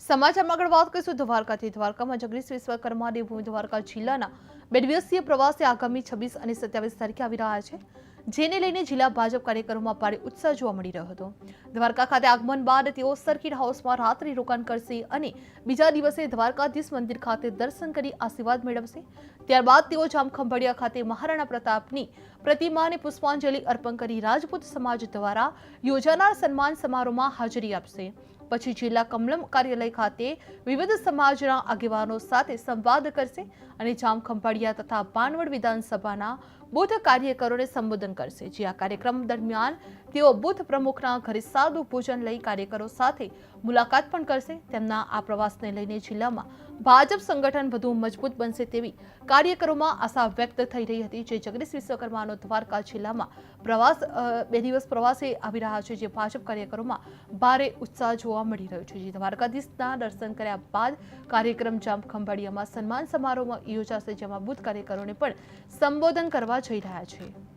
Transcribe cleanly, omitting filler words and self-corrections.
સમાચારમાં આગળ વાત કરીશું દ્વારકાથી। દ્વારકામાં જગદીશ વિશ્વકર્મા દેવભૂમિ દ્વારકા જિલ્લાના 2 દિવસીય પ્રવાસે આગામી 26 અને 27 તારીખે આવી રહ્યા છે, જેને લઈને જિલ્લા ભાજપ કાર્યકરોમાં ભારે ઉત્સાહ જોવા મળી રહ્યો હતો। દ્વારકા ખાતે આગમન બાદ તેઓ સર્કિટ હાઉસમાં રાત્રિ રોકાણ કરશે અને બીજા દિવસે દ્વારકાધીશ મંદિર ખાતે દર્શન કરી આશીર્વાદ મેળવશે। ત્યારબાદ તેઓ જામખંભાળિયા ખાતે મહારાણા પ્રતાપની પ્રતિમાને પુષ્પાંજલિ અર્પણ કરી રાજપૂત સમાજ દ્વારા યોજાનાર સન્માન સમારોહમાં હાજરી આપશે। પછી જિલ્લા કમલમ કાર્યાલય ખાતે વિવિધ સમાજના આગેવાનો સાથે સંવાદ કરશે અને જામખંભાળિયા તથા ભાનવડ વિધાનસભાના બૂથ કાર્યકરોને સંબોધન કરશે। જે આ કાર્યક્રમ દરમિયાન તેઓ બૂથ પ્રમુખના ઘરે સાદું ભોજન લઈ કાર્યકરો સાથે મુલાકાત પણ કરશે। તેમના આ પ્રવાસને લઈને જિલ્લામાં ભાજપ સંગઠન વધુ મજબૂત બનશે તેવી કાર્યકરોમાં આશા વ્યક્ત થઈ રહી હતી। જે જગદીશ વિશ્વકર્માનો દ્વારકા જિલ્લામાં પ્રવાસ 2 દિવસ પ્રવાસે આવી રહ્યા છે, જે ભાજપ કાર્યકરોમાં ભારે ઉત્સાહ જોવા મળી રહ્યો છે। જે દ્વારકાધીશના દર્શન કર્યા બાદ કાર્યક્રમ જામખંભાળિયામાં સન્માન સમારોહમાં યોજાશે, જેમાં બુથ કાર્યકરોને પણ સંબોધન કરવા જઈ રહ્યા છે।